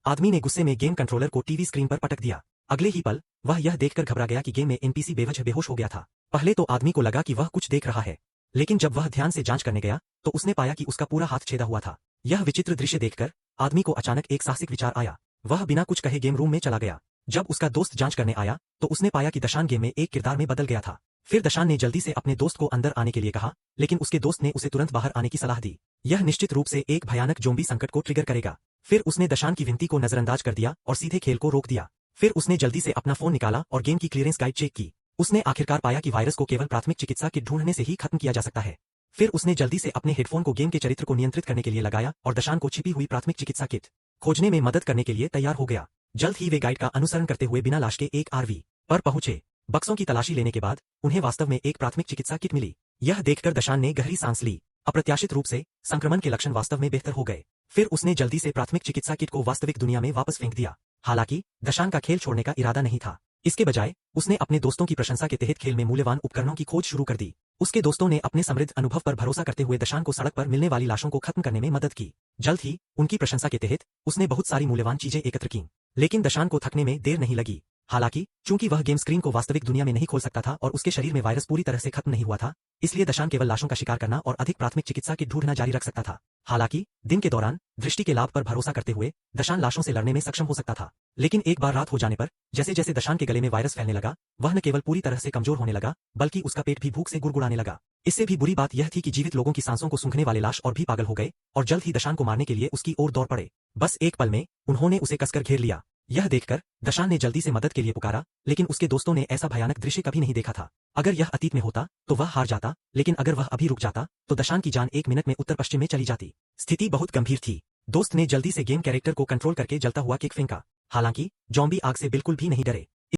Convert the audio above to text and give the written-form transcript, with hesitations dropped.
आदमी ने गुस्से में गेम कंट्रोलर को टीवी स्क्रीन पर पटक दिया। अगले ही पल वह यह देखकर घबरा गया कि गेम में एनपीसी बेवजह बेहोश हो गया था। पहले तो आदमी को लगा कि वह कुछ देख रहा है, लेकिन जब वह ध्यान से जांच करने गया तो उसने पाया कि उसका पूरा हाथ छेदा हुआ था। यह विचित्र दृश्य देखकर आदमी को अचानक एक साहसिक विचार आया। वह बिना कुछ कहे गेम रूम में चला गया। जब उसका दोस्त जांच करने आया तो उसने पाया कि दशान गेम में एक किरदार में बदल गया था। फिर दशान ने जल्दी से अपने दोस्त को अंदर आने के लिए कहा, लेकिन उसके दोस्त ने उसे तुरंत बाहर आने की सलाह दी। यह निश्चित रूप से एक भयानक ज़ॉम्बी संकट को ट्रिगर करेगा। फिर उसने दशान की विनती को नजरअंदाज कर दिया और सीधे खेल को रोक दिया। फिर उसने जल्दी से अपना फोन निकाला और गेम की क्लियरेंस गाइड चेक की। उसने आखिरकार पाया कि वायरस को केवल प्राथमिक चिकित्सा किट ढूंढने से ही खत्म किया जा सकता है। फिर उसने जल्दी से अपने हेडफोन को गेम के चरित्र को नियंत्रित करने के लिए लगाया और दशान को छिपी हुई प्राथमिक चिकित्सा किट खोजने में मदद करने के लिए तैयार हो गया। जल्द ही वे गाइड का अनुसरण करते हुए बिना लाश के एक आरवी पर पहुंचे। बक्सों की तलाशी लेने के बाद उन्हें वास्तव में एक प्राथमिक चिकित्सा किट मिली। यह देखकर दशान ने गहरी सांस ली। अप्रत्याशित रूप से संक्रमण के लक्षण वास्तव में बेहतर हो गए। फिर उसने जल्दी से प्राथमिक चिकित्सा किट को वास्तविक दुनिया में वापस फेंक दिया। हालांकि दशान का खेल छोड़ने का इरादा नहीं था। इसके बजाय उसने अपने दोस्तों की प्रशंसा के तहत खेल में मूल्यवान उपकरणों की खोज शुरू कर दी। उसके दोस्तों ने अपने समृद्ध अनुभव पर भरोसा करते हुए दशान को सड़क पर मिलने वाली लाशों को खत्म करने में मदद की। जल्द ही उनकी प्रशंसा के तहत उसने बहुत सारी मूल्यवान चीजें एकत्र की। लेकिन दशान को थकने में देर नहीं लगी। हालांकि चूंकि वह गेम स्क्रीन को वास्तविक दुनिया में नहीं खोल सकता था और उसके शरीर में वायरस पूरी तरह से खत्म नहीं हुआ था, इसलिए दशान केवल लाशों का शिकार करना और अधिक प्राथमिक चिकित्सा किट ढूंढना जारी रख सकता था। हालांकि दिन के दौरान दृष्टि के लाभ पर भरोसा करते हुए दशान लाशों से लड़ने में सक्षम हो सकता था। लेकिन एक बार रात हो जाने पर जैसे जैसे दशान के गले में वायरस फैलने लगा, वह न केवल पूरी तरह से कमजोर होने लगा, बल्कि उसका पेट भी भूख से गुड़गुड़ाने लगा। इससे भी बुरी बात यह थी कि जीवित लोगों की सांसों को सूंघने वाले लाश और भी पागल हो गए और जल्द ही दशान को मारने के लिए उसकी ओर दौड़ पड़े। बस एक पल में उन्होंने उसे कसकर घेर लिया। यह देखकर दशान ने जल्दी से मदद के लिए पुकारा, लेकिन उसके दोस्तों ने ऐसा भयानक दृश्य कभी नहीं देखा था। अगर यह अतीत में होता तो वह हार जाता, लेकिन अगर वह अभी रुक जाता तो दशान की जान 1 मिनट में उत्तर पश्चिम में चली जाती। स्थिति बहुत गंभीर थी। दोस्त ने जल्दी से गेम कैरेक्टर को कंट्रोल करके जलता हुआ किक फेंका। हालांकि ज़ॉम्बी आग से बिल्कुल भी नहीं डरे।